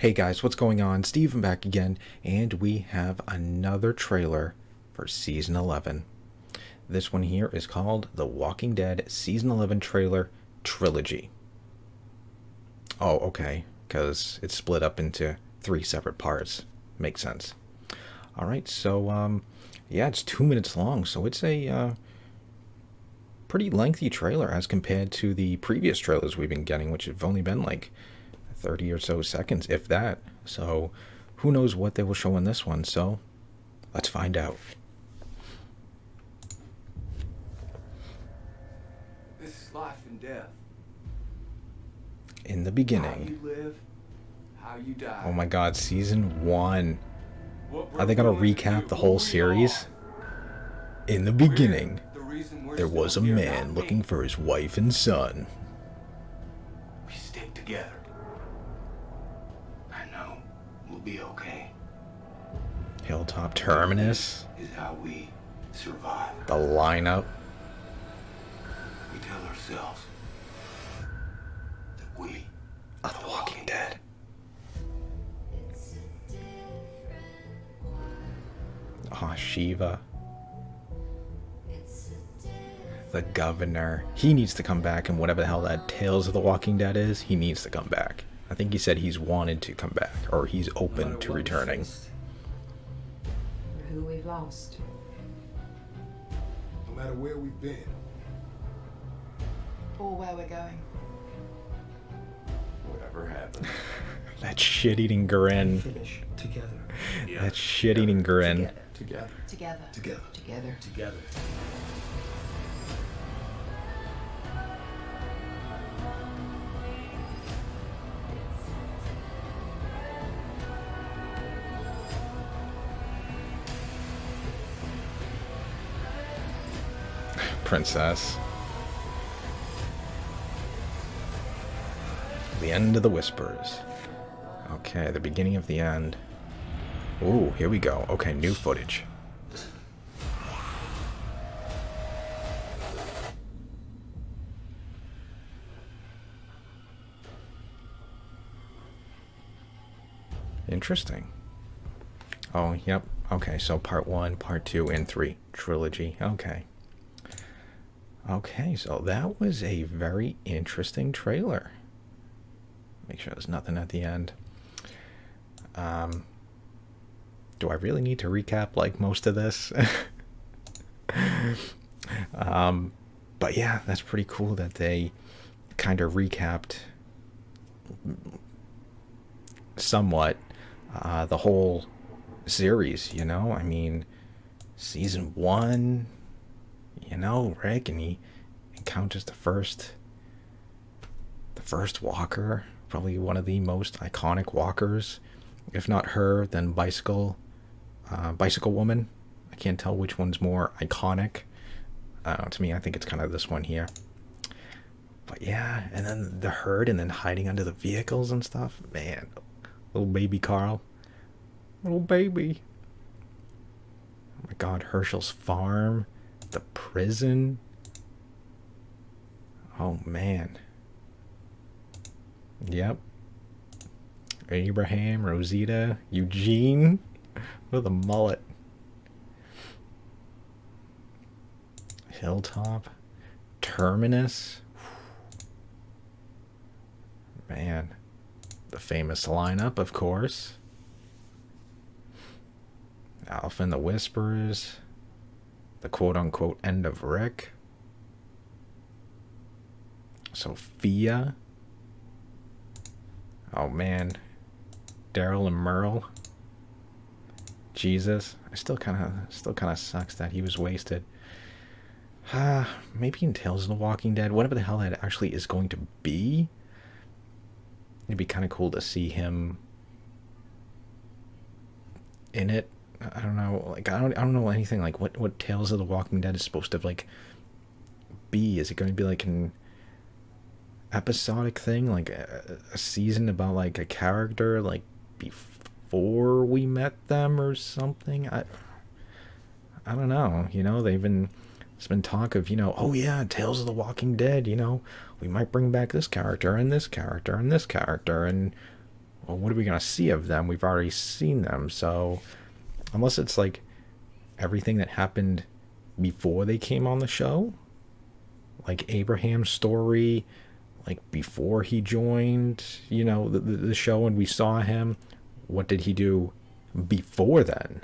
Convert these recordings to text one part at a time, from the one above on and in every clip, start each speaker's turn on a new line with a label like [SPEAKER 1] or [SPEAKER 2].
[SPEAKER 1] Hey guys, what's going on? Steven back again, and we have another trailer for Season 11. This one here is called The Walking Dead Season 11 Trailer Trilogy. Oh, okay, because it's split up into 3 separate parts. Makes sense. Alright, so, yeah, it's 2 minutes long, so it's a pretty lengthy trailer as compared to the previous trailers we've been getting, which have only been like 30 or so seconds, if that. So who knows what they will show in this one, so let's find out.
[SPEAKER 2] This is life and death.
[SPEAKER 1] In the
[SPEAKER 2] How
[SPEAKER 1] beginning.
[SPEAKER 2] you live, how you die.
[SPEAKER 1] Oh my god, Season 1.
[SPEAKER 2] What
[SPEAKER 1] Are they gonna
[SPEAKER 2] we're going
[SPEAKER 1] recap
[SPEAKER 2] do,
[SPEAKER 1] the
[SPEAKER 2] who
[SPEAKER 1] whole
[SPEAKER 2] we
[SPEAKER 1] series?
[SPEAKER 2] are.
[SPEAKER 1] In the beginning,
[SPEAKER 2] The reason we're
[SPEAKER 1] there
[SPEAKER 2] still
[SPEAKER 1] was a
[SPEAKER 2] here,
[SPEAKER 1] man
[SPEAKER 2] not
[SPEAKER 1] looking
[SPEAKER 2] me.
[SPEAKER 1] for his wife and son.
[SPEAKER 2] We stick together. I know we'll be okay.
[SPEAKER 1] Hilltop Terminus.
[SPEAKER 2] Is how we survive.
[SPEAKER 1] The lineup.
[SPEAKER 2] We tell ourselves that we
[SPEAKER 1] Of The Walking Dead. Oh, Shiva. The governor. He needs to come back, and whatever the hell that Tales of the Walking Dead is, he needs to come back. I think he said he's wanted to come back, or he's open to returning.
[SPEAKER 3] Who we've lost.
[SPEAKER 4] No matter where we've been,
[SPEAKER 3] Or where we're going.
[SPEAKER 2] whatever happens.
[SPEAKER 1] That shit-eating grin.
[SPEAKER 4] finish together.
[SPEAKER 1] That shit-eating grin.
[SPEAKER 4] Together.
[SPEAKER 3] Together.
[SPEAKER 4] Together.
[SPEAKER 3] Together.
[SPEAKER 4] Together.
[SPEAKER 1] Princess. The end of the whispers. Okay, the beginning of the end. Ooh, here we go. Okay, new footage. Interesting. Oh, yep. Okay, so part 1, part 2, and 3. Trilogy. Okay. Okay, so that was a very interesting trailer. Make sure there's nothing at the end. Do I really need to recap like most of this? But yeah, that's pretty cool that they kind of recapped somewhat the whole series, you know? I mean, Season 1, you know, Rick, and he encounters the first walker, probably one of the most iconic walkers, if not her, then Bicycle Woman. I can't tell which one's more iconic. To me, I think it's kind of this one here. But yeah, and then the herd, and then hiding under the vehicles and stuff. Man, little baby Carl, little baby. Oh my God, Herschel's farm, the prison. Oh man. Yep. Abraham, Rosita, Eugene with a mullet. Hilltop, Terminus. Man, the famous lineup, of course. Alpha and the Whispers, the quote-unquote end of Rick. Sophia. Oh man, Daryl and Merle. Jesus, I still kind of sucks that he was wasted. Maybe in Tales of the Walking Dead, whatever the hell that actually is going to be. It'd be kind of cool to see him in it. I don't know, like I don't know anything like what Tales of the Walking Dead is supposed to like be. Is it going to be like an episodic thing, like a season about like a character like before we met them or something? I don't know, you know. There's been talk of, you know, oh yeah, Tales of the Walking Dead, you know, we might bring back this character and this character and this character, and well, what are we gonna see of them? We've already seen them, so unless it's like everything that happened before they came on the show, like Abraham's story, like before he joined, you know, the show and we saw him, what did he do before then?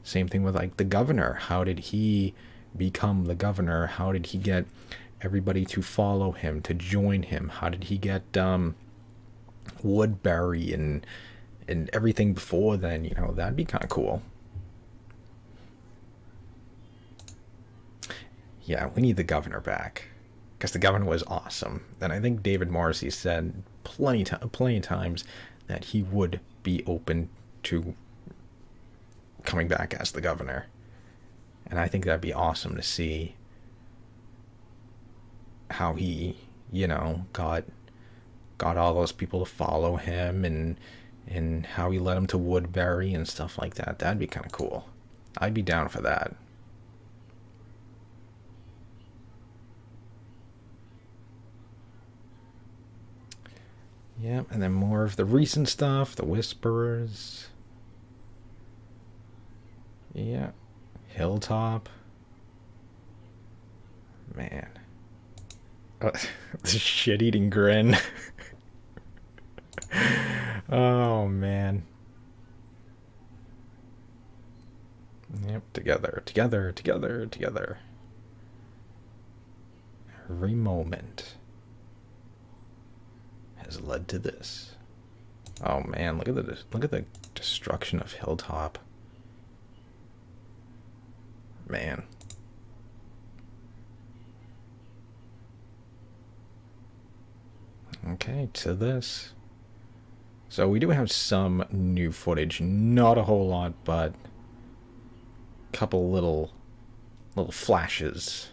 [SPEAKER 1] Same thing with like the governor. How did he become the governor? How did he get everybody to follow him, to join him? How did he get Woodbury and everything before then? You know, that'd be kind of cool. Yeah, we need the governor back, because the governor was awesome. And I think David Morrissey said plenty of times that he would be open to coming back as the governor. And I think that'd be awesome to see how he, you know, got all those people to follow him, and how he led them to Woodbury and stuff like that. That'd be kind of cool. I'd be down for that. Yeah, and then more of the recent stuff, the Whisperers. Yeah, Hilltop. Man. The shit-eating grin. Oh, man. Yep, together, together, together, together. Every moment has led to this. Oh man, look at the destruction of Hilltop. Man. Okay, to this. So we do have some new footage, not a whole lot, but a couple little flashes.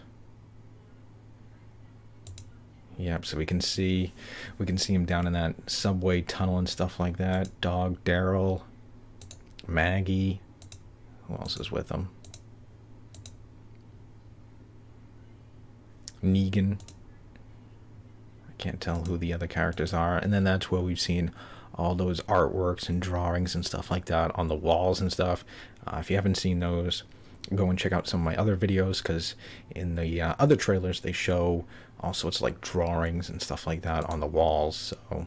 [SPEAKER 1] Yep, so we can see him down in that subway tunnel and stuff like that. Dog Daryl, Maggie. Who else is with him? Negan. I can't tell who the other characters are. And then that's where we've seen all those artworks and drawings and stuff like that on the walls and stuff. If you haven't seen those, go and check out some of my other videos, because in the other trailers they show all sorts of like drawings and stuff like that on the walls. So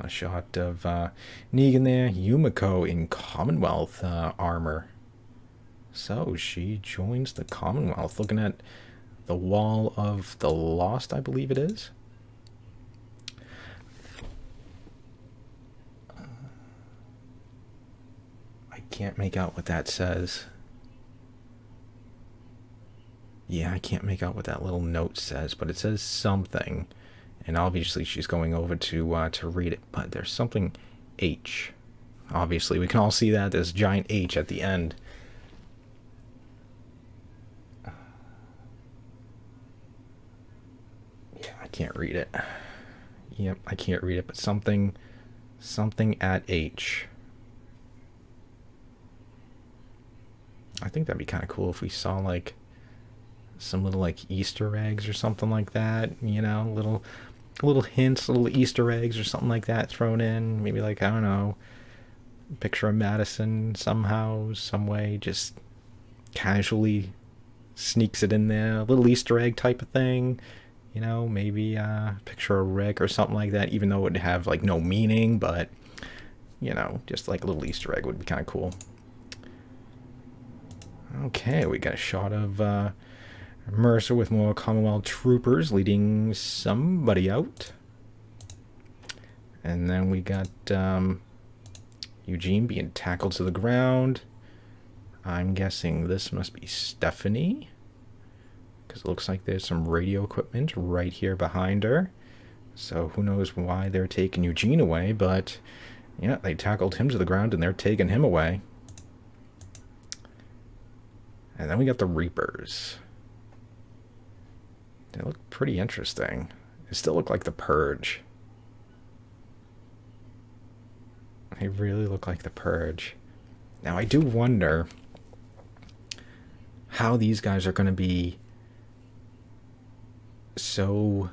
[SPEAKER 1] a shot of Negan there, Yumiko in Commonwealth armor. So she joins the Commonwealth, looking at the Wall of the Lost, I believe it is. I can't make out what that says. Yeah, I can't make out what that little note says, but it says something. And obviously she's going over to read it, but there's something H. Obviously, we can all see that. There's a giant H at the end. Yeah, I can't read it. Yep, I can't read it, but something at H. I think that'd be kind of cool if we saw like some little like Easter eggs or something like that, you know, little hints, little Easter eggs or something like that thrown in. Maybe like, I don't know, picture of Madison somehow, some way, just casually sneaks it in there, a little Easter egg type of thing, you know, maybe picture of Rick or something like that, even though it would have like no meaning, but you know, just like a little Easter egg would be kind of cool. Okay, we got a shot of Mercer with more Commonwealth troopers leading somebody out. And then we got Eugene being tackled to the ground. I'm guessing this must be Stephanie, because it looks like there's some radio equipment right here behind her. So who knows why they're taking Eugene away, but yeah, they tackled him to the ground and they're taking him away. And then we got the Reapers. They look pretty interesting. They still look like the Purge. They really look like the Purge. Now, I do wonder how these guys are going to be so...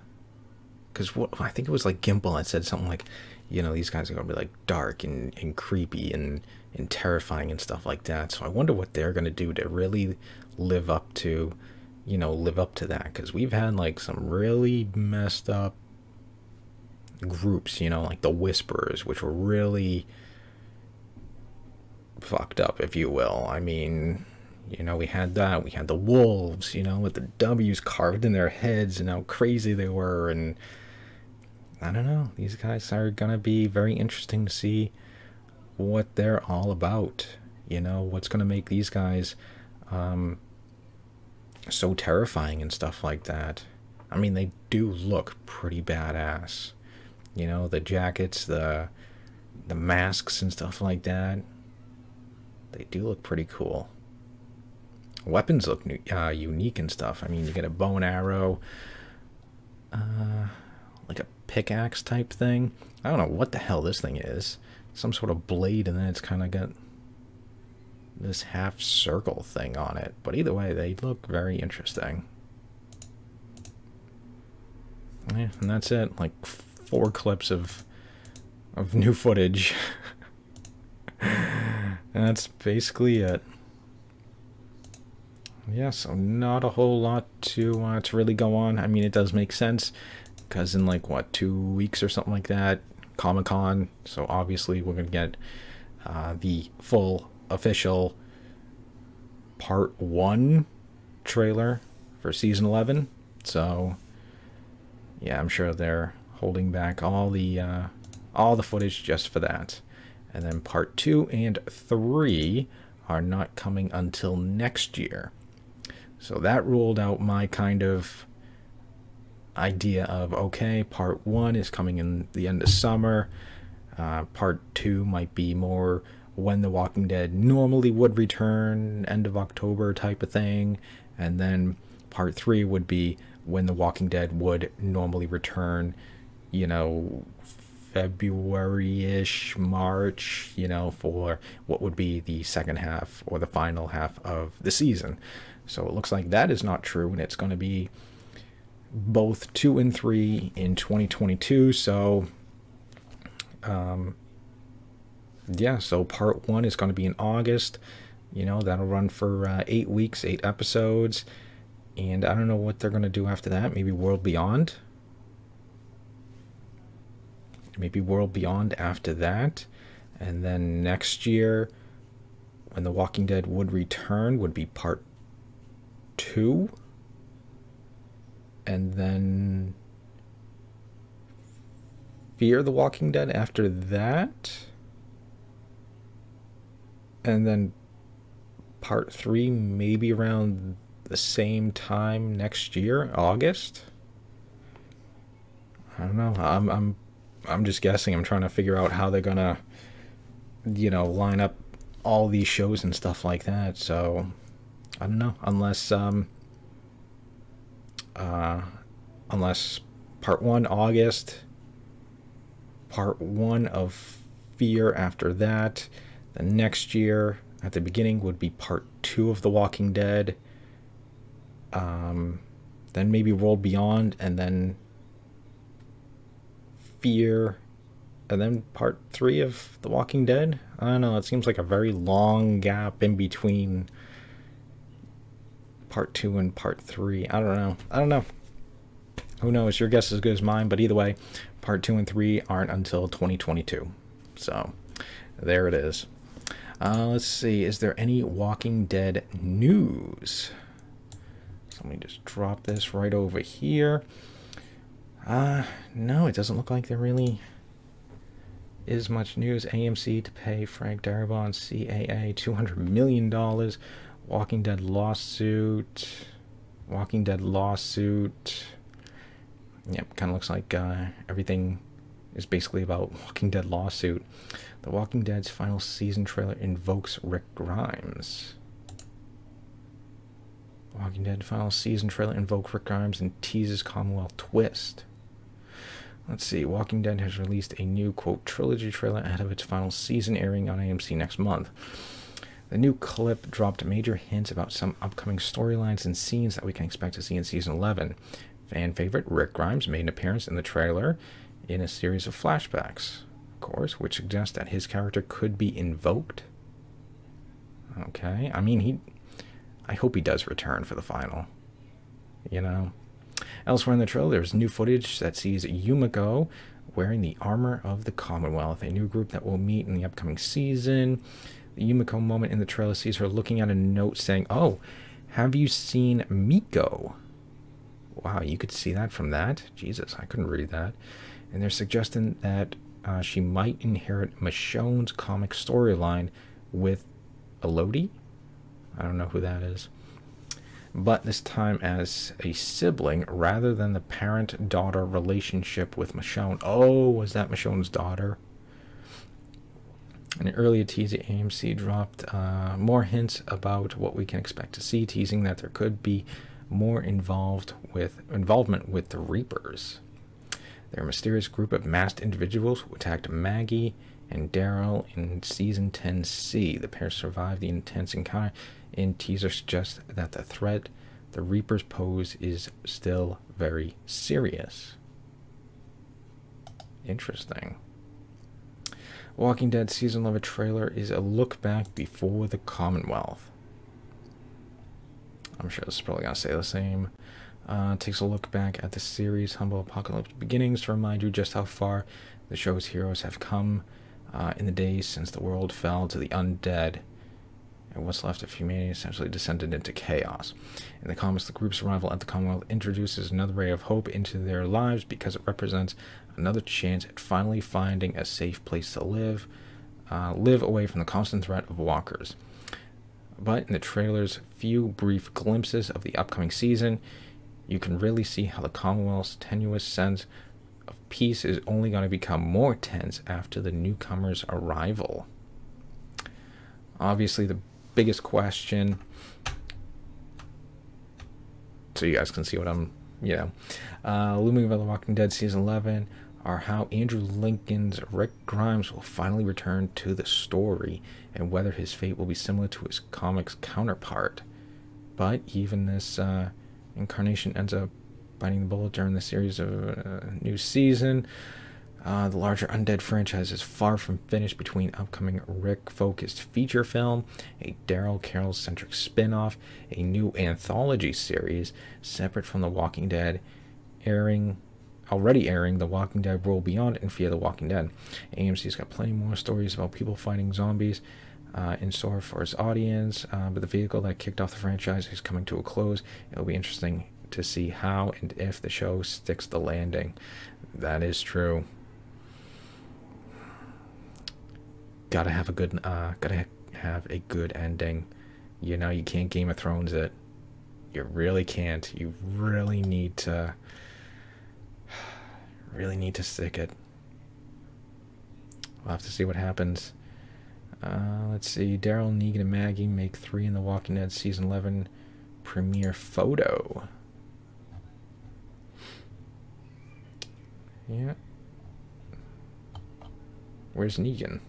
[SPEAKER 1] Because I think it was like Gimple that said something like, you know, these guys are gonna be like dark and creepy and terrifying and stuff like that. So I wonder what they're gonna do to really live up to, you know, live up to that, because we've had like some really messed up groups, you know, like the Whisperers, which were really fucked up, if you will. I mean, you know, we had that. We had the Wolves, you know, with the W's carved in their heads and how crazy they were. And I don't know. These guys are going to be very interesting to see what they're all about. You know, what's going to make these guys so terrifying and stuff like that. I mean, they do look pretty badass. You know, the jackets, the masks and stuff like that. They do look pretty cool. Weapons look unique and stuff. I mean, you get a bow and arrow, like a pickaxe type thing. I don't know what the hell this thing is. Some sort of blade, and then it's kind of got this half circle thing on it. But either way, they look very interesting. Yeah, and that's it. Like 4 clips of new footage. And that's basically it. Yeah, so not a whole lot to really go on. I mean, it does make sense, because in like, what, 2 weeks or something like that, Comic-Con, so obviously we're going to get the full official Part 1 trailer for Season 11. So, yeah, I'm sure they're holding back all the footage just for that. And then Part 2 and 3 are not coming until next year. So that ruled out my kind of idea of, okay, Part 1 is coming in the end of summer. Part 2 might be more when The Walking Dead normally would return, end of October type of thing. And then Part 3 would be when The Walking Dead would normally return, you know, February-ish, March, you know, for what would be the second half or the final half of the season. So it looks like that is not true, and it's going to be both 2 and 3 in 2022. So, yeah, so Part 1 is going to be in August. You know, that'll run for 8 weeks, 8 episodes. And I don't know what they're going to do after that. Maybe World Beyond. Maybe World Beyond after that. And then next year, when The Walking Dead would return, would be Part 2. And then Fear the Walking Dead after that. And then Part 3 maybe around the same time next year, August. I don't know. I'm just guessing. I'm trying to figure out how they're gonna, you know, line up all these shows and stuff like that. So I don't know, unless Part 1 August, Part 1 of Fear after that. The next year at the beginning would be Part 2 of The Walking Dead. Then maybe World Beyond, and then Fear, and then Part 3 of The Walking Dead. I don't know, it seems like a very long gap in between Part 2 and Part 3. I don't know. Who knows? Your guess is as good as mine, but either way, Part 2 and 3 aren't until 2022. So, there it is. Let's see, is there any Walking Dead news? So let me just drop this right over here. No, it doesn't look like there really is much news. AMC to pay Frank Darabont, CAA, $200 million. Walking Dead lawsuit. Yep, kind of looks like everything is basically about Walking Dead lawsuit. The Walking Dead's final season trailer invokes Rick Grimes. Walking Dead final season trailer invokes Rick Grimes and teases Commonwealth twist. Let's see. Walking Dead has released a new, quote, trilogy trailer ahead of its final season airing on AMC next month. The new clip dropped major hints about some upcoming storylines and scenes that we can expect to see in Season 11. Fan favorite Rick Grimes made an appearance in the trailer in a series of flashbacks. of course, which suggests that his character could be invoked. Okay, I mean, I hope he does return for the final, you know. Elsewhere in the trailer, there's new footage that sees Yumiko wearing the armor of the Commonwealth, a new group that will meet in the upcoming season. The Yumiko moment in the trailer sees her looking at a note saying, "Oh, have you seen Miko?" Wow, you could see that from that? Jesus, I couldn't read that. And they're suggesting that she might inherit Michonne's comic storyline with Elodie. I don't know who that is. But this time as a sibling rather than the parent-daughter relationship with Michonne. Oh, was that Michonne's daughter? In an earlier teaser, AMC dropped more hints about what we can expect to see, teasing that there could be more involvement with the Reapers. They're a mysterious group of masked individuals who attacked Maggie and Daryl in Season 10C. The pair survived the intense encounter, and teaser suggests that the threat the Reapers pose is still very serious. Interesting. Walking Dead Season 11 trailer is a look back before the Commonwealth. I'm sure this is probably going to say the same. Takes a look back at the series' humble apocalyptic beginnings to remind you just how far the show's heroes have come in the days since the world fell to the undead and what's left of humanity essentially descended into chaos. In the comics, the group's arrival at the Commonwealth introduces another ray of hope into their lives because it represents another chance at finally finding a safe place to live away from the constant threat of walkers. But in the trailer's few brief glimpses of the upcoming season, you can really see how the Commonwealth's tenuous sense of peace is only going to become more tense after the newcomers' arrival. Obviously, the biggest question, so you guys can see what I'm, looming over The Walking Dead Season 11 are how Andrew Lincoln's Rick Grimes will finally return to the story and whether his fate will be similar to his comics counterpart. But even this incarnation ends up biting the bullet during the series of a new season. The larger Undead franchise is far from finished between upcoming Rick-focused feature film, a Daryl Carroll-centric spin-off, a new anthology series separate from The Walking Dead, already airing The Walking Dead World Beyond and Fear the Walking Dead. AMC's got plenty more stories about people fighting zombies in store for its audience, but the vehicle that kicked off the franchise is coming to a close. It'll be interesting to see how and if the show sticks the landing. That is true. Gotta have a good ending. You can't Game of Thrones it. You really can't. You really need to stick it. We'll have to see what happens. Let's see. Daryl, Negan, and Maggie make 3 in The Walking Dead Season 11 premiere photo. Yeah. Where's Negan?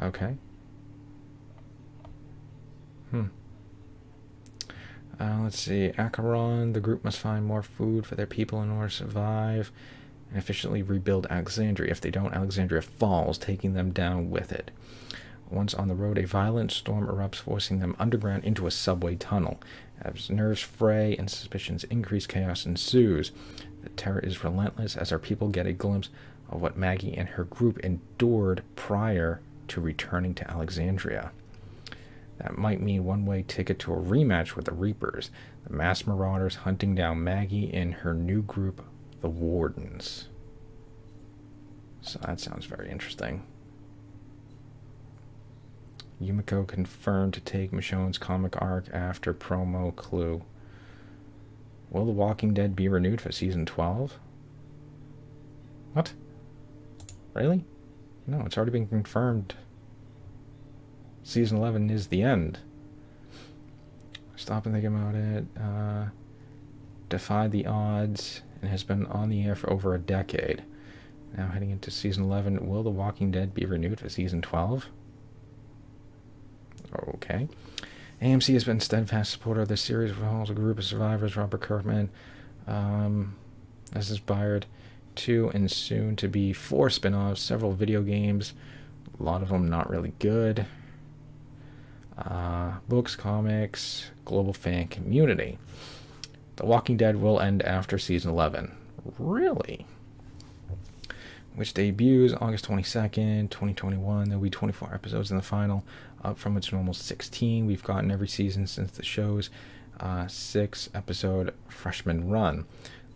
[SPEAKER 1] Okay. Let's see. Acheron, the group must find more food for their people in order to survive and efficiently rebuild Alexandria. If they don't, Alexandria falls, taking them down with it. Once on the road, a violent storm erupts, forcing them underground into a subway tunnel. As nerves fray and suspicions increase, chaos ensues. The terror is relentless as our people get a glimpse of what Maggie and her group endured prior to returning to Alexandria. That might mean one-way ticket to a rematch with the Reapers, the mass marauders hunting down Maggie and her new group, the Wardens. So that sounds very interesting. Yumiko confirmed to take Michonne's comic arc after promo clue. Will The Walking Dead be renewed for Season 12? What? Really? No, it's already been confirmed. Season 11 is the end. Stop and think about it. Defied the odds and has been on the air for over a decade. Now heading into Season 11, will The Walking Dead be renewed for Season 12? Okay. AMC has been steadfast supporter of this series, with a group of survivors. Robert Kirkman has inspired 2 and soon to be 4 spin-offs, several video games, a lot of them not really good, books, comics, global fan community. The Walking Dead will end after season 11. Really? Which debuts August 22nd, 2021. There'll be 24 episodes in the final, up from its normal 16 we've gotten every season since the show's 6-episode freshman run.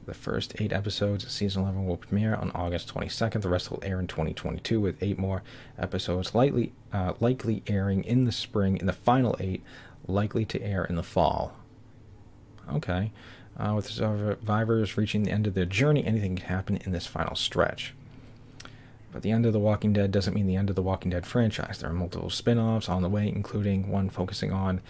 [SPEAKER 1] The first 8 episodes of season 11 will premiere on August 22nd. The rest will air in 2022, with 8 more episodes likely airing in the spring, and the final 8 likely to air in the fall. Okay. With the survivors reaching the end of their journey, anything can happen in this final stretch. But the end of The Walking Dead doesn't mean the end of the Walking Dead franchise. There are multiple spin-offs on the way, including one focusing on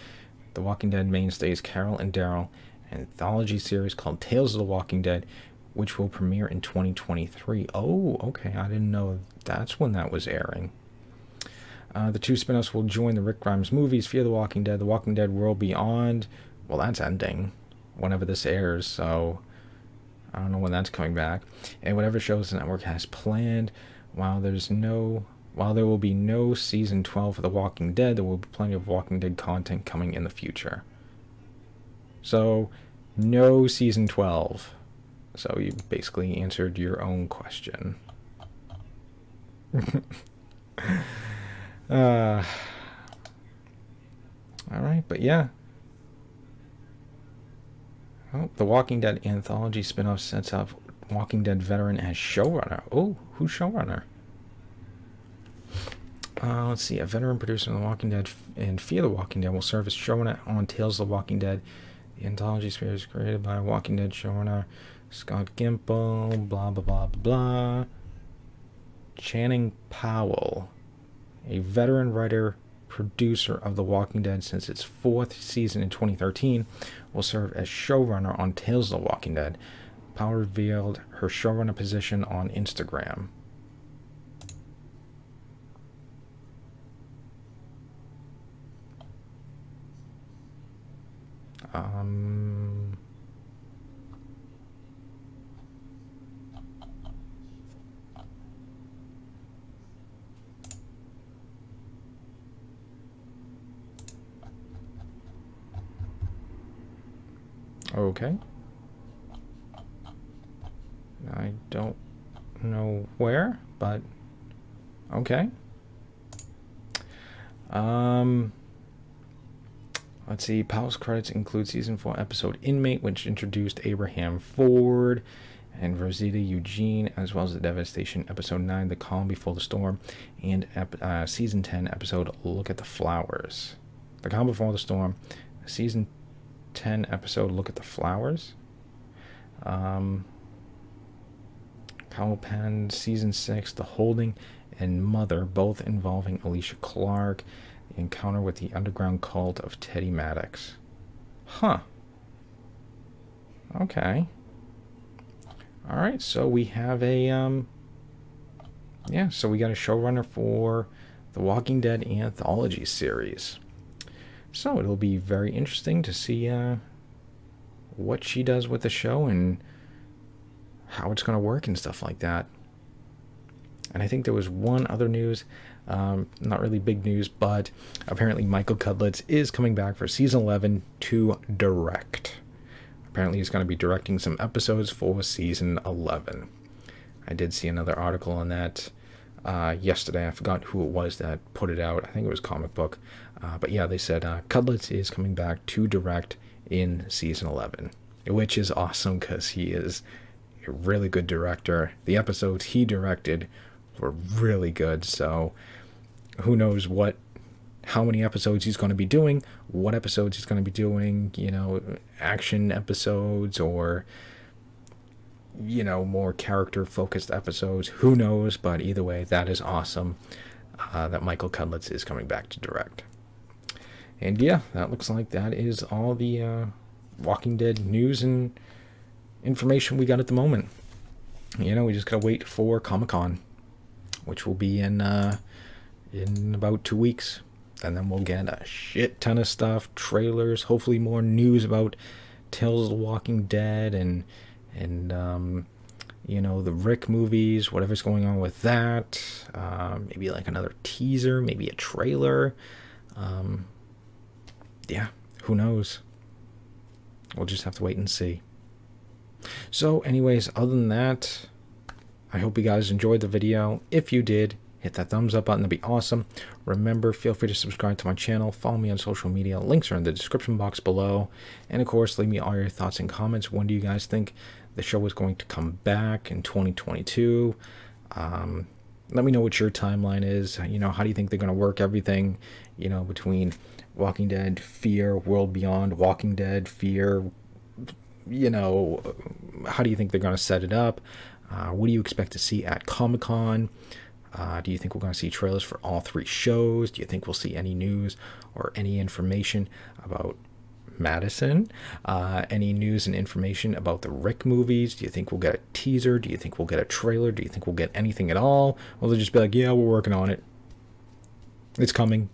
[SPEAKER 1] The Walking Dead mainstays Carol and Daryl, an anthology series called Tales of the Walking Dead, which will premiere in 2023. Oh, okay, I didn't know that's when that was airing. The 2 spin-offs will join the Rick Grimes movies, Fear the Walking Dead, The Walking Dead World Beyond. Well, that's ending whenever this airs, so I don't know when that's coming back. And whatever shows the network has planned. While there will be no season 12 for The Walking Dead, there will be plenty of Walking Dead content coming in the future. So, no season 12. So you basically answered your own question. Alright, but yeah. Oh, the Walking Dead anthology spin-off sets up Walking Dead veteran as showrunner. Oh, who's showrunner? Let's see. A veteran producer of The Walking Dead and Fear the Walking Dead will serve as showrunner on Tales of the Walking Dead. The anthology series created by Walking Dead showrunner Scott Gimple, blah, blah, blah, blah, blah. Channing Powell, a veteran writer, producer of The Walking Dead since its 4th season in 2013, will serve as showrunner on Tales of the Walking Dead. Powell revealed her showrunner position on Instagram. Okay. I don't know where, but okay. Let's see. Powell's credits include season 4 episode Inmate, which introduced Abraham Ford and Rosita Eugene, as well as the Devastation episode 9, The Calm Before the Storm, and season 10 episode Look at the Flowers. The Calm Before the Storm, season 10 episode Look at the Flowers. Powell penned season 6 The Holding and Mother, both involving Alicia Clark, the encounter with the underground cult of Teddy Maddox. Huh. Okay. Alright, so we have a so we got a showrunner for the Walking Dead anthology series. So it'll be very interesting to see what she does with the show and how it's going to work and stuff like that. And I think there was one other news, not really big news, but apparently Michael Cudlitz is coming back for season 11 to direct. Apparently he's going to be directing some episodes for season 11. I did see another article on that yesterday. I forgot who it was that put it out. I think it was Comic Book. But yeah, they said Cudlitz is coming back to direct in season 11, which is awesome because he is a really good director. The episodes he directed were really good, so who knows how many episodes he's going to be doing, what episodes he's going to be doing, you know, action episodes or, you know, more character-focused episodes. Who knows, but either way, that is awesome that Michael Cudlitz is coming back to direct. And yeah, that looks like that is all the Walking Dead news and information we got at the moment. You know, we just gotta wait for Comic-Con, which will be in about 2 weeks. And then we'll get a shit ton of stuff, trailers, hopefully more news about Tales of the Walking Dead and you know, the Rick movies, whatever's going on with that. Maybe like another teaser, maybe a trailer. Yeah, who knows? We'll just have to wait and see. So anyways, other than that, I hope you guys enjoyed the video. If you did, hit that thumbs up button, that'd be awesome. Remember, feel free to subscribe to my channel, follow me on social media, links are in the description box below, and of course leave me all your thoughts and comments. When do you guys think the show is going to come back in 2022? Let me know what your timeline is. You know, how do you think they're going to work everything, you know, between Walking Dead, Fear, World Beyond, Walking Dead, Fear, you know, how do you think they're going to set it up? What do you expect to see at Comic-Con? Do you think we're going to see trailers for all 3 shows? Do you think we'll see any news or any information about Madison? Any news and information about the Rick movies? Do you think we'll get a teaser? Do you think we'll get a trailer? Do you think we'll get anything at all? Or they'll just be like, yeah, we're working on it. It's coming.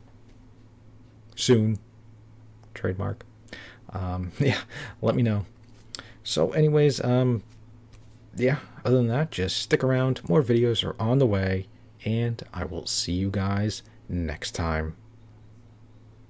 [SPEAKER 1] Soon. Trademark. Yeah, let me know. So anyways, yeah, other than that, just stick around. More videos are on the way, and I will see you guys next time.